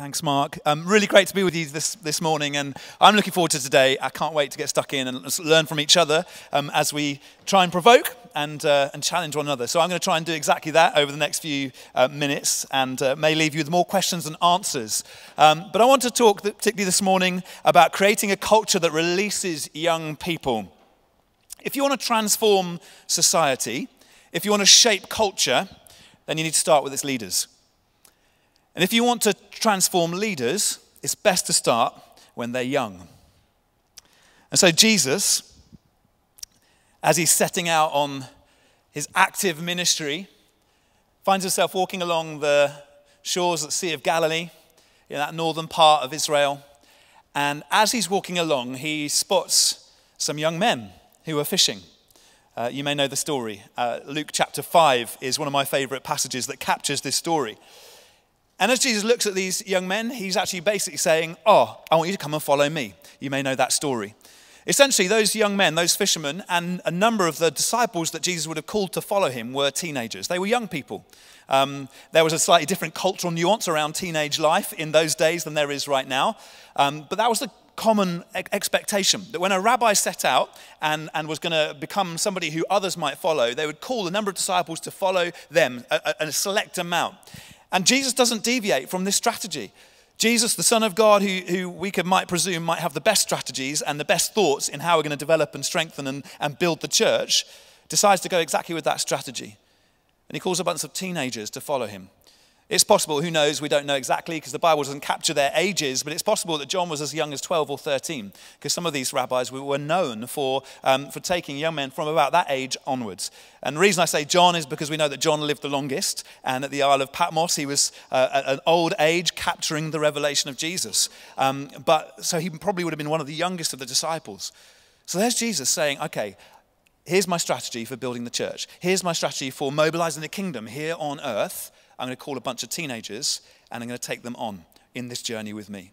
Thanks, Mark. Really great to be with you this morning, and I'm looking forward to today. I can't wait to get stuck in and learn from each other as we try and provoke and challenge one another. So I'm going to try and do exactly that over the next few minutes, and may leave you with more questions than answers. But I want to talk particularly this morning about creating a culture that releases young people. If you want to transform society, if you want to shape culture, then you need to start with its leaders. And if you want to transform leaders, it's best to start when they're young. And so Jesus, as he's setting out on his active ministry, finds himself walking along the shores of the Sea of Galilee, in that northern part of Israel. And as he's walking along, he spots some young men who are fishing. You may know the story. Luke chapter 5 is one of my favorite passages that captures this story. And as Jesus looks at these young men, he's actually basically saying, I want you to come and follow me. You may know that story. Essentially, those young men, those fishermen, and a number of the disciples that Jesus would have called to follow him were teenagers. They were young people. There was a slightly different cultural nuance around teenage life in those days than there is right now. But that was the common expectation, that when a rabbi set out and was going to become somebody who others might follow, they would call a number of disciples to follow them, a select amount. And Jesus doesn't deviate from this strategy. Jesus, the Son of God, who we might presume might have the best strategies and the best thoughts in how we're going to develop and strengthen and build the church, decides to go exactly with that strategy. And he calls a bunch of teenagers to follow him. It's possible, who knows, we don't know exactly because the Bible doesn't capture their ages, but it's possible that John was as young as 12 or 13 because some of these rabbis were known for taking young men from about that age onwards. And the reason I say John is because we know that John lived the longest, and at the Isle of Patmos he was at an old age capturing the revelation of Jesus. So he probably would have been one of the youngest of the disciples. So there's Jesus saying, okay, here's my strategy for building the church. Here's my strategy for mobilizing the kingdom here on earth. I'm going to call a bunch of teenagers and I'm going to take them on in this journey with me.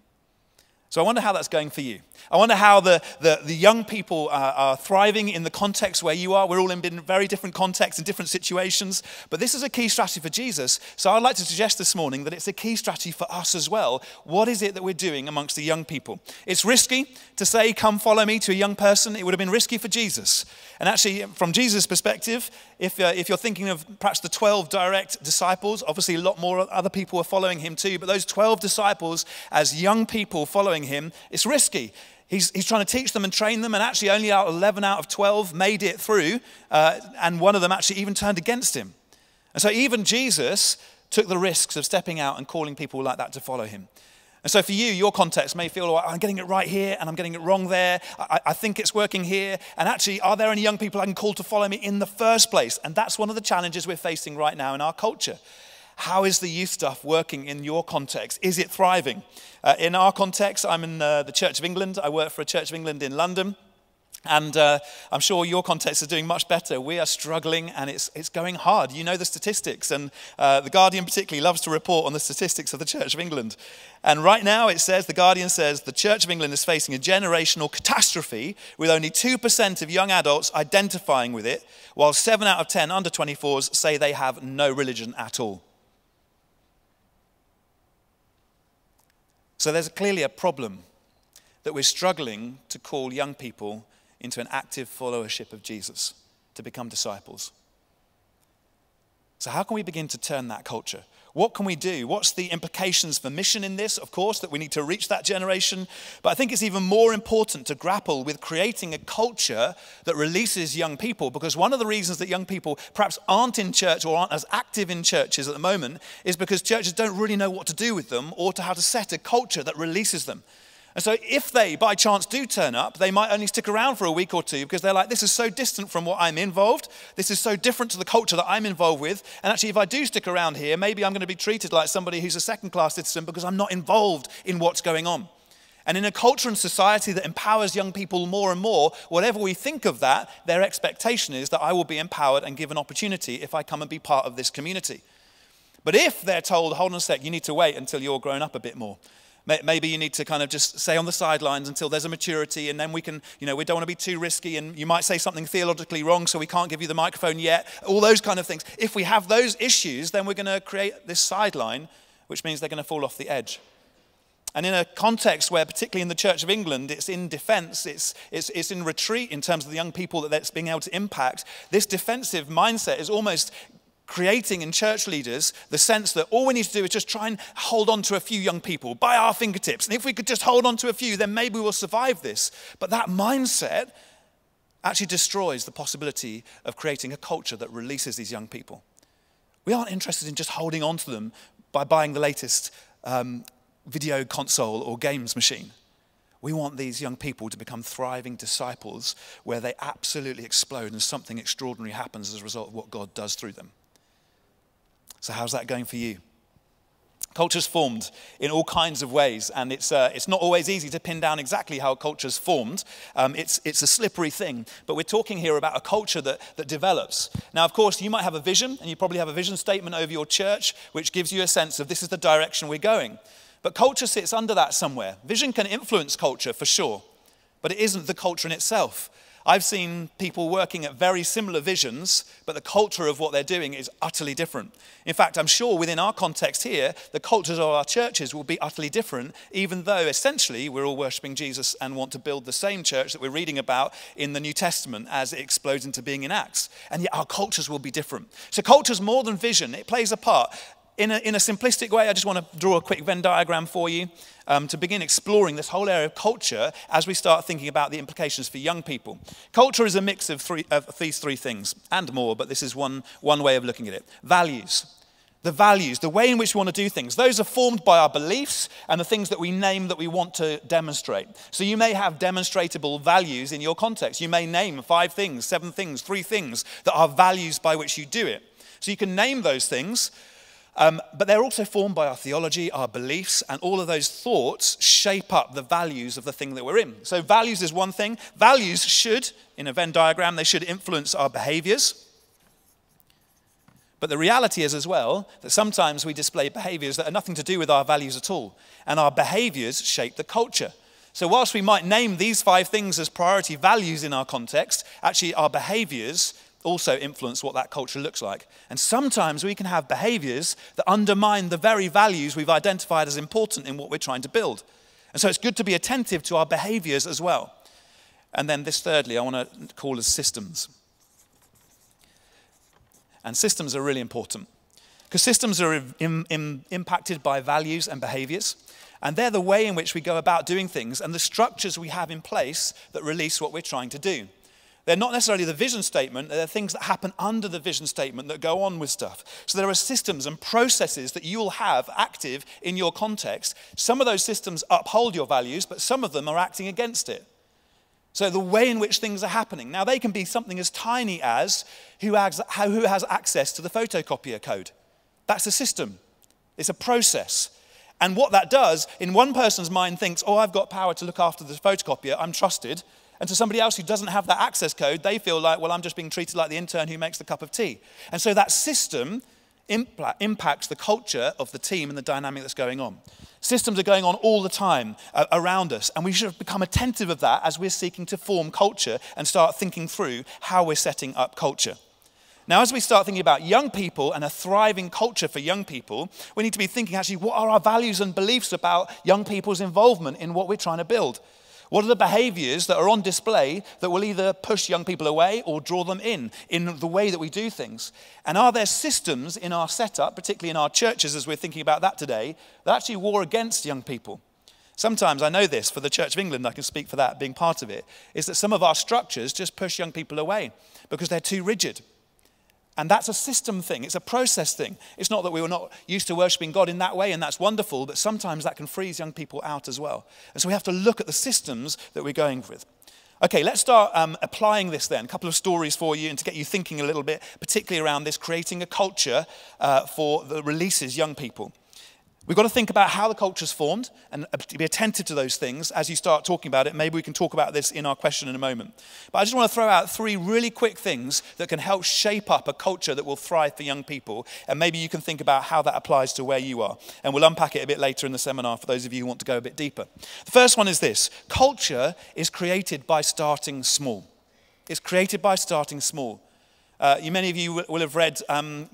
So I wonder how that's going for you. I wonder how the young people are thriving in the context where you are. We're all in very different contexts and different situations, but this is a key strategy for Jesus. So I'd like to suggest this morning that it's a key strategy for us as well. What is it that we're doing amongst the young people? It's risky to say, come follow me to a young person. It would have been risky for Jesus. And actually, from Jesus' perspective, if you're thinking of perhaps the 12 direct disciples, obviously a lot more other people are following him too, but those 12 disciples as young people following him, it's risky. He's trying to teach them and train them, and actually only 11 out of 12 made it through, and one of them actually even turned against him. And so even Jesus took the risks of stepping out and calling people like that to follow him. And so for you, your context may feel, I'm getting it right here and I'm getting it wrong there. I think it's working here. And actually, are there any young people I can call to follow me in the first place? And that's one of the challenges we're facing right now in our culture. How is the youth stuff working in your context? Is it thriving? In our context, I'm in the Church of England. I work for a Church of England in London. And I'm sure your context is doing much better. We are struggling and it's going hard. You know the statistics, and The Guardian particularly loves to report on the statistics of the Church of England. And right now The Guardian says the Church of England is facing a generational catastrophe with only 2% of young adults identifying with it, while 7 out of 10 under 24s say they have no religion at all. So there's clearly a problem that we're struggling to call young people into an active followership of Jesus, to become disciples. So how can we begin to turn that culture? What can we do? What's the implications for mission in this? Of course, that we need to reach that generation. But I think it's even more important to grapple with creating a culture that releases young people, because one of the reasons that young people perhaps aren't in church or aren't as active in churches at the moment is because churches don't really know what to do with them or to how to set a culture that releases them. And so if they, by chance, do turn up, they might only stick around for a week or two because they're like, this is so distant from what I'm involved. This is so different to the culture that I'm involved with. And actually, if I do stick around here, maybe I'm going to be treated like somebody who's a second-class citizen because I'm not involved in what's going on. And in a culture and society that empowers young people more and more, whatever we think of that, their expectation is that I will be empowered and given opportunity if I come and be part of this community. But if they're told, hold on a sec, you need to wait until you're grown up a bit more. Maybe you need to kind of just stay on the sidelines until there's a maturity, and then we can, we don't want to be too risky, and you might say something theologically wrong, so we can't give you the microphone yet, all those kind of things. If we have those issues, then we're going to create this sideline, which means they're going to fall off the edge. And in a context where, particularly in the Church of England, it's in defense, it's in retreat in terms of the young people that that's being able to impact, this defensive mindset is almost creating in church leaders the sense that all we need to do is just try and hold on to a few young people by our fingertips. And if we could just hold on to a few, then maybe we'll survive this. But that mindset actually destroys the possibility of creating a culture that releases these young people. We aren't interested in just holding on to them by buying the latest video console or games machine. We want these young people to become thriving disciples where they absolutely explode and something extraordinary happens as a result of what God does through them. So how's that going for you? Culture's formed in all kinds of ways, and it's not always easy to pin down exactly how a culture's formed. It's a slippery thing, but we're talking here about a culture that develops. Now, of course, you might have a vision, and you probably have a vision statement over your church, which gives you a sense of this is the direction we're going. But culture sits under that somewhere. Vision can influence culture, for sure, but it isn't the culture in itself. I've seen people working at very similar visions, but the culture of what they're doing is utterly different. In fact, I'm sure within our context here, the cultures of our churches will be utterly different, even though essentially we're all worshipping Jesus and want to build the same church that we're reading about in the New Testament as it explodes into being in Acts. And yet our cultures will be different. So culture's more than vision. It plays a part. In a simplistic way, I just want to draw a quick Venn diagram for you to begin exploring this whole area of culture as we start thinking about the implications for young people. Culture is a mix of these three things and more, but this is one way of looking at it. Values. The values, the way in which we want to do things, those are formed by our beliefs and the things that we name that we want to demonstrate. So you may have demonstratable values in your context. You may name 5 things, 7 things, 3 things that are values by which you do it. So you can name those things. But they're also formed by our theology, our beliefs, and all of those thoughts shape up the values of the thing that we're in. So values is one thing. Values should, in a Venn diagram, they should influence our behaviors. But the reality is as well that sometimes we display behaviors that are nothing to do with our values at all. And our behaviors shape the culture. So whilst we might name these 5 things as priority values in our context, actually our behaviors also influence what that culture looks like. And sometimes we can have behaviors that undermine the very values we've identified as important in what we're trying to build. And so it's good to be attentive to our behaviors as well. And then this thirdly, I want to call as systems. And systems are really important because systems are impacted by values and behaviors. And they're the way in which we go about doing things and the structures we have in place that release what we're trying to do. They're not necessarily the vision statement, they're things that happen under the vision statement that go on with stuff. So there are systems and processes that you'll have active in your context. Some of those systems uphold your values, but some of them are acting against it. So the way in which things are happening. Now they can be something as tiny as who has access to the photocopier code. That's a system. It's a process. And what that does, in one person's mind thinks, oh, I've got power to look after the photocopier, I'm trusted. And to somebody else who doesn't have that access code, they feel like, well, I'm just being treated like the intern who makes the cup of tea. And so that system impacts the culture of the team and the dynamic that's going on. Systems are going on all the time around us, and we should become attentive of that as we're seeking to form culture and start thinking through how we're setting up culture. Now, as we start thinking about young people and a thriving culture for young people, we need to be thinking actually, what are our values and beliefs about young people's involvement in what we're trying to build? What are the behaviors that are on display that will either push young people away or draw them in the way that we do things? And are there systems in our setup, particularly in our churches as we're thinking about that today, that actually war against young people? Sometimes, I know this, for the Church of England, I can speak for that, being part of it, is that some of our structures just push young people away because they're too rigid. And that's a system thing. It's a process thing. It's not that we were not used to worshiping God in that way, and that's wonderful, but sometimes that can freeze young people out as well. And so we have to look at the systems that we're going with. Okay, let's start applying this then. A couple of stories for you and to get you thinking a little bit, particularly around this, creating a culture for that releases young people. We've got to think about how the culture's formed and be attentive to those things as you start talking about it. Maybe we can talk about this in our question in a moment. But I just want to throw out 3 really quick things that can help shape up a culture that will thrive for young people. And maybe you can think about how that applies to where you are. And we'll unpack it a bit later in the seminar for those of you who want to go a bit deeper. The first one is this. Culture is created by starting small. It's created by starting small. Many of you will have read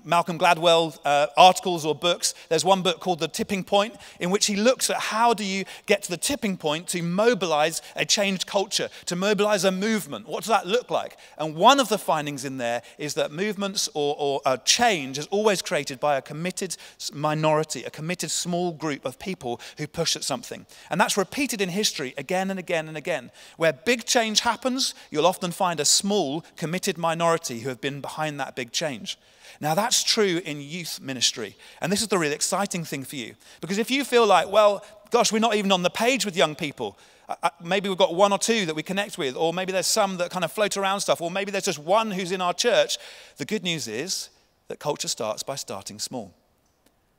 Malcolm Gladwell articles or books. There's one book called The Tipping Point, in which he looks at how do you get to the tipping point to mobilize a changed culture, to mobilize a movement. What does that look like? And one of the findings in there is that movements or change is always created by a committed minority, a committed small group of people who push at something. And that's repeated in history again and again and again. Where big change happens, you'll often find a small, committed minority who have been behind that big change. Now that's true in youth ministry. And this is the really exciting thing for you. Because if you feel like, well, gosh, we're not even on the page with young people. Maybe we've got one or two that we connect with, or maybe there's some that kind of float around stuff, or maybe there's just one who's in our church. The good news is that culture starts by starting small.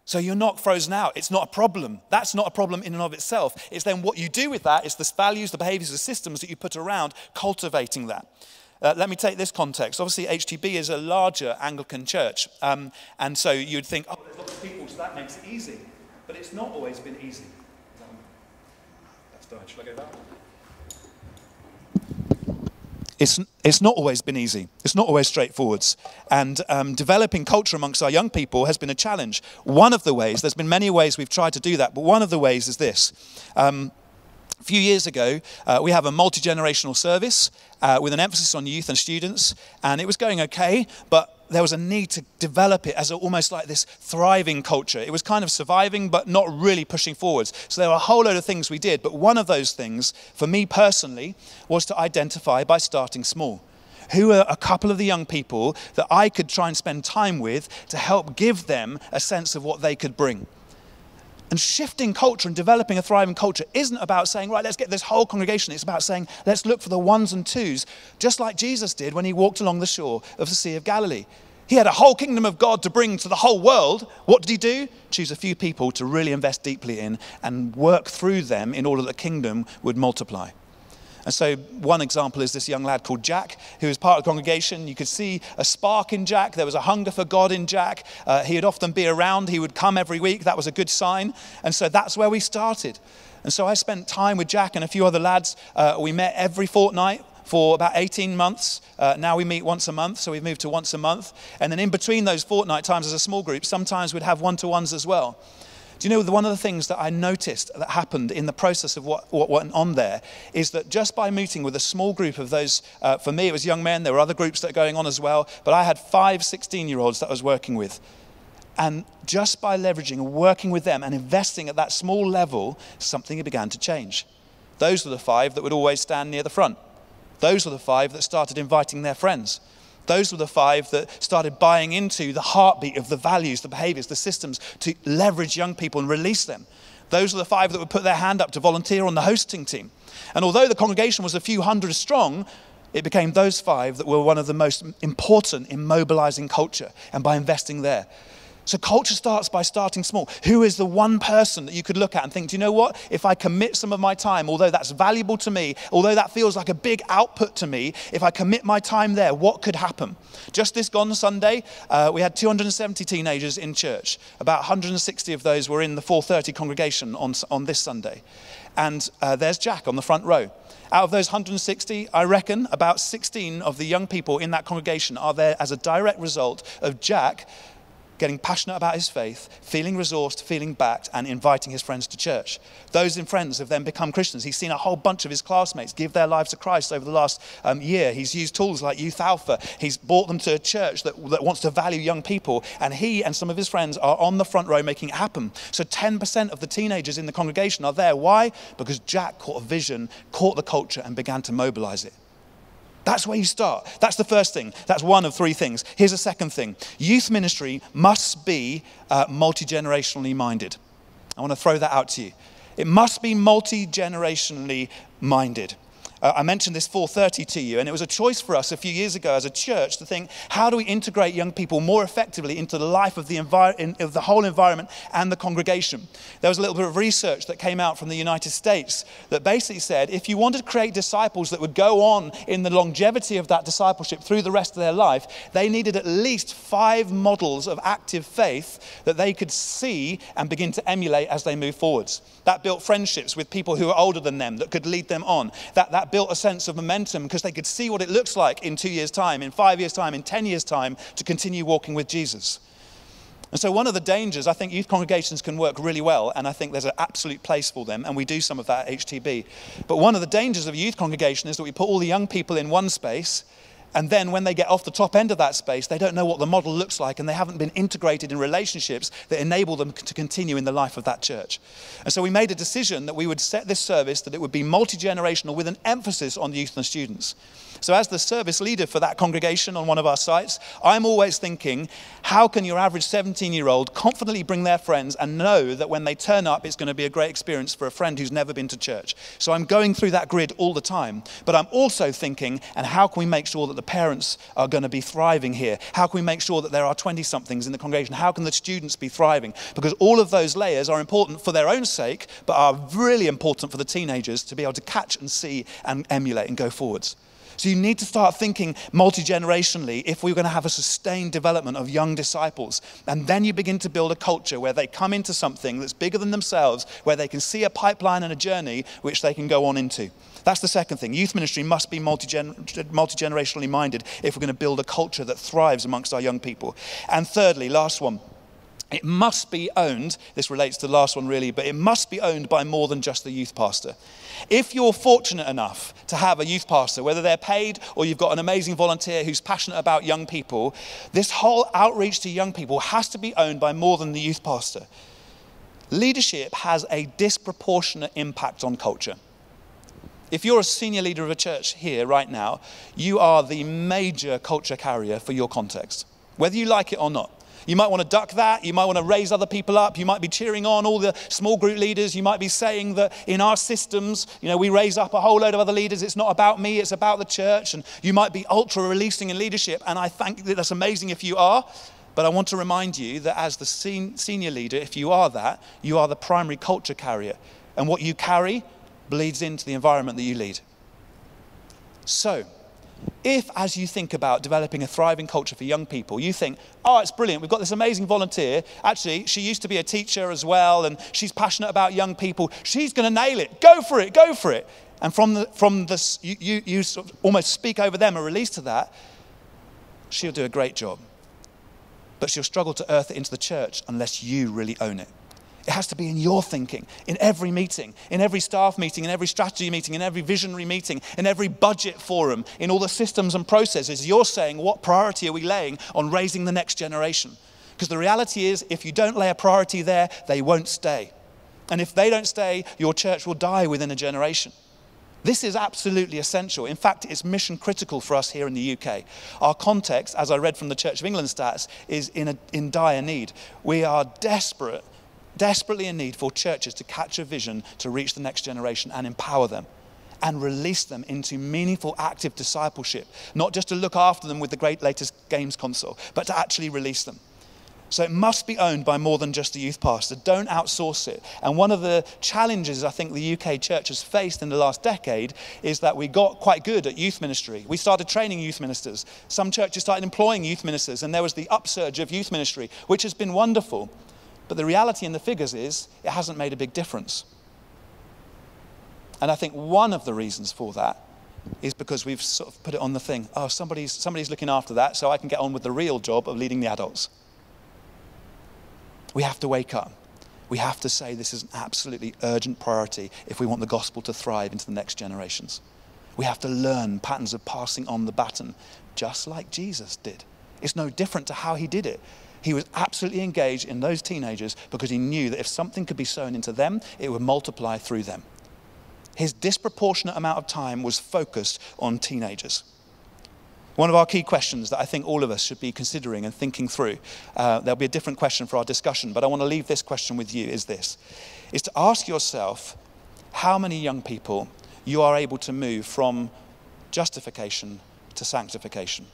So you're not frozen out. It's not a problem. That's not a problem in and of itself. It's then what you do with that. It's the values, the behaviors, the systems that you put around cultivating that. Let me take this context. Obviously, HTB is a larger Anglican church. And so you'd think, oh, there's lots of people, so that makes it easy. But it's not always been easy. That's done. Shall I go that one? It's not always been easy. It's not always straightforward. And developing culture amongst our young people has been a challenge. One of the ways, there's been many ways we've tried to do that, but one of the ways is this. A few years ago, we have a multi-generational service with an emphasis on youth and students, and it was going okay, but there was a need to develop it as almost like this thriving culture. It was kind of surviving, but not really pushing forwards. So there were a whole load of things we did, but one of those things, for me personally, was to identify by starting small. Who are a couple of the young people that I could try and spend time with to help give them a sense of what they could bring? And shifting culture and developing a thriving culture isn't about saying, right, let's get this whole congregation. It's about saying, let's look for the ones and twos, just like Jesus did when he walked along the shore of the Sea of Galilee. He had a whole kingdom of God to bring to the whole world. What did he do? Choose a few people to really invest deeply in and work through them in order that the kingdom would multiply. And so one example is this young lad called Jack, who was part of the congregation. You could see a spark in Jack. There was a hunger for God in Jack. He would often be around. He would come every week. That was a good sign. And so that's where we started. And so I spent time with Jack and a few other lads. We met every fortnight for about 18 months. Now we meet once a month, so we've moved to once a month. And then in between those fortnight times as a small group, sometimes we'd have one-to-ones as well. Do you know, one of the things that I noticed that happened in the process of what went on there is that just by meeting with a small group of those, for me it was young men, there were other groups that are going on as well, but I had 5 16-year-olds that I was working with. And just by leveraging and working with them and investing at that small level, something began to change. Those were the 5 that would always stand near the front. Those were the 5 that started inviting their friends. Those were the 5 that started buying into the heartbeat of the values, the behaviors, the systems to leverage young people and release them. Those were the 5 that would put their hand up to volunteer on the hosting team. And although the congregation was a few hundred strong, it became those 5 that were one of the most important in mobilizing culture and by investing there. So culture starts by starting small. Who is the one person that you could look at and think, do you know what? If I commit some of my time, although that's valuable to me, although that feels like a big output to me, if I commit my time there, what could happen? Just this gone Sunday, we had 270 teenagers in church. About 160 of those were in the 4:30 congregation on this Sunday. And there's Jack on the front row. Out of those 160, I reckon about 16 of the young people in that congregation are there as a direct result of Jack getting passionate about his faith, feeling resourced, feeling backed, and inviting his friends to church. Those friends have then become Christians. He's seen a whole bunch of his classmates give their lives to Christ over the last year. He's used tools like Youth Alpha. He's brought them to a church that wants to value young people, and he and some of his friends are on the front row making it happen. So 10% of the teenagers in the congregation are there. Why? Because Jack caught a vision, caught the culture, and began to mobilize it. That's where you start. That's the first thing. That's one of 3 things. Here's a second thing. Youth ministry must be multi-generationally minded. I want to throw that out to you. It must be multi-generationally minded. I mentioned this 4:30 to you, and it was a choice for us a few years ago as a church to think, how do we integrate young people more effectively into the life of the whole environment and the congregation? There was a little bit of research that came out from the United States that basically said if you wanted to create disciples that would go on in the longevity of that discipleship through the rest of their life, they needed at least 5 models of active faith that they could see and begin to emulate as they move forwards. That built friendships with people who were older than them that could lead them on. That that built a sense of momentum because they could see what it looks like in 2 years' time, in 5 years' time, in 10 years' time to continue walking with Jesus. And so one of the dangers, I think youth congregations can work really well, and I think there's an absolute place for them, and we do some of that at HTB. But one of the dangers of a youth congregation is that we put all the young people in one space, and then when they get off the top end of that space, they don't know what the model looks like, and they haven't been integrated in relationships that enable them to continue in the life of that church. And so we made a decision that we would set this service, that it would be multi-generational with an emphasis on youth and students. So as the service leader for that congregation on one of our sites, I'm always thinking, how can your average 17-year-old confidently bring their friends and know that when they turn up, it's going to be a great experience for a friend who's never been to church? So I'm going through that grid all the time. But I'm also thinking, and how can we make sure that the parents are going to be thriving here? How can we make sure that there are 20-somethings in the congregation? How can the students be thriving? Because all of those layers are important for their own sake, but are really important for the teenagers to be able to catch and see and emulate and go forwards. So you need to start thinking multi-generationally if we're going to have a sustained development of young disciples. And then you begin to build a culture where they come into something that's bigger than themselves, where they can see a pipeline and a journey which they can go on into. That's the second thing. Youth ministry must be multi-generationally minded if we're going to build a culture that thrives amongst our young people. And thirdly, last one. It must be owned, this relates to the last one really, but it must be owned by more than just the youth pastor. If you're fortunate enough to have a youth pastor, whether they're paid or you've got an amazing volunteer who's passionate about young people, this whole outreach to young people has to be owned by more than the youth pastor. Leadership has a disproportionate impact on culture. If you're a senior leader of a church here right now, you are the major culture carrier for your context, whether you like it or not. You might want to duck that. You might want to raise other people up. You might be cheering on all the small group leaders. You might be saying that in our systems, we raise up a whole load of other leaders. It's not about me, it's about the church. And you might be ultra releasing in leadership. And I think that that's amazing if you are. But I want to remind you that as the senior leader, if you are that, you are the primary culture carrier. And what you carry bleeds into the environment that you lead. So, if, as you think about developing a thriving culture for young people, you think, oh, it's brilliant, we've got this amazing volunteer. Actually, she used to be a teacher as well, and she's passionate about young people. She's going to nail it. Go for it, go for it. And from this, you sort of almost speak over them and release to that, she'll do a great job. But she'll struggle to earth it into the church unless you really own it. It has to be in your thinking, in every meeting, in every staff meeting, in every strategy meeting, in every visionary meeting, in every budget forum, in all the systems and processes. You're saying, what priority are we laying on raising the next generation? Because the reality is, if you don't lay a priority there, they won't stay. And if they don't stay, your church will die within a generation. This is absolutely essential. In fact, it's mission critical for us here in the UK. Our context, as I read from the Church of England stats, is in dire need. We are desperately in need for churches to catch a vision to reach the next generation and empower them and release them into meaningful, active discipleship, not just to look after them with the great latest games console, but to actually release them. So it must be owned by more than just the youth pastor. Don't outsource it. And one of the challenges I think the UK church has faced in the last decade is that we got quite good at youth ministry. We started training youth ministers. Some churches started employing youth ministers, and there was the upsurge of youth ministry, which has been wonderful. But the reality in the figures is it hasn't made a big difference. And I think one of the reasons for that is because we've sort of put it on the thing, oh, somebody's looking after that, so I can get on with the real job of leading the adults. We have to wake up. We have to say this is an absolutely urgent priority if we want the gospel to thrive into the next generations. We have to learn patterns of passing on the baton, just like Jesus did. It's no different to how he did it. He was absolutely engaged in those teenagers because he knew that if something could be sown into them, it would multiply through them. His disproportionate amount of time was focused on teenagers. One of our key questions that I think all of us should be considering and thinking through, there'll be a different question for our discussion, but I want to leave this question with you, is to ask yourself how many young people you are able to move from justification to sanctification.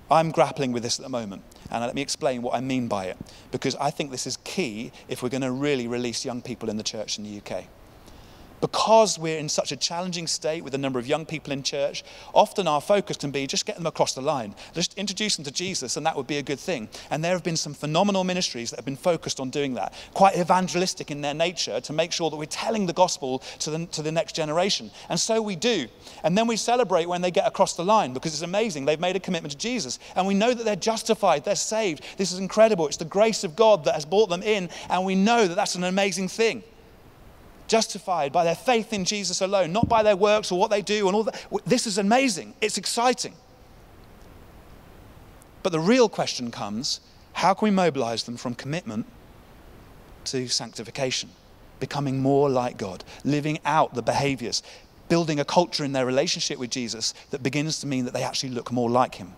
I'm grappling with this at the moment, and let me explain what I mean by it, because I think this is key if we're going to really release young people in the church in the UK. Because we're in such a challenging state with a number of young people in church, often our focus can be just get them across the line. Just introduce them to Jesus, and that would be a good thing. And there have been some phenomenal ministries that have been focused on doing that, quite evangelistic in their nature, to make sure that we're telling the gospel to the next generation. And so we do. And then we celebrate when they get across the line, because it's amazing. They've made a commitment to Jesus. And we know that they're justified, they're saved. This is incredible. It's the grace of God that has brought them in, and we know that that's an amazing thing. Justified by their faith in Jesus alone, not by their works or what they do and all that. This is amazing. It's exciting. But the real question comes, how can we mobilize them from commitment to sanctification, becoming more like God, living out the behaviors, building a culture in their relationship with Jesus that begins to mean that they actually look more like him.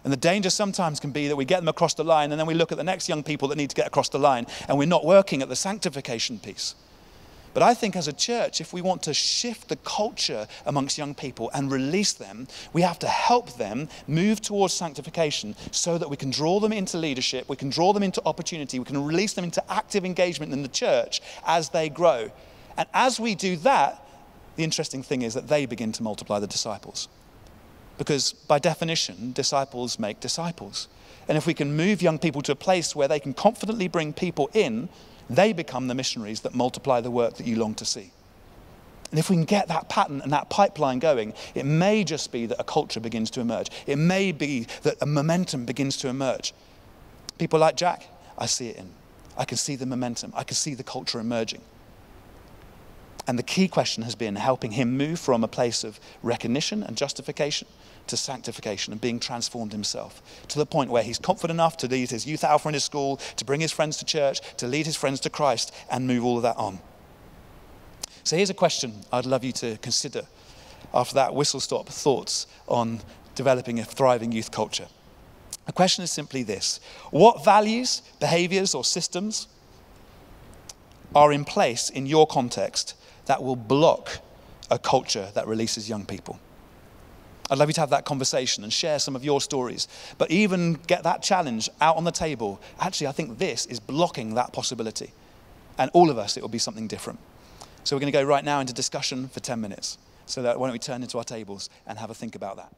And the danger sometimes can be that we get them across the line, and then we look at the next young people that need to get across the line, and we're not working at the sanctification piece. But I think as a church, if we want to shift the culture amongst young people and release them, we have to help them move towards sanctification so that we can draw them into leadership, we can draw them into opportunity, we can release them into active engagement in the church as they grow. And as we do that, the interesting thing is that they begin to multiply the disciples. Because by definition, disciples make disciples. And if we can move young people to a place where they can confidently bring people in, they become the missionaries that multiply the work that you long to see. And if we can get that pattern and that pipeline going, it may just be that a culture begins to emerge. It may be that a momentum begins to emerge. People like Jack, I see it in. I can see the momentum. I can see the culture emerging. And the key question has been helping him move from a place of recognition and justification to sanctification and being transformed himself to the point where he's confident enough to lead his youth alpha in his school, to bring his friends to church, to lead his friends to Christ and move all of that on. So here's a question I'd love you to consider after that whistle-stop thoughts on developing a thriving youth culture. The question is simply this: what values, behaviors, or systems are in place in your context that will block a culture that releases young people? I'd love you to have that conversation and share some of your stories, but even get that challenge out on the table. Actually, I think this is blocking that possibility. And all of us, it will be something different. So we're going to go right now into discussion for 10 minutes. So why don't we turn into our tables and have a think about that.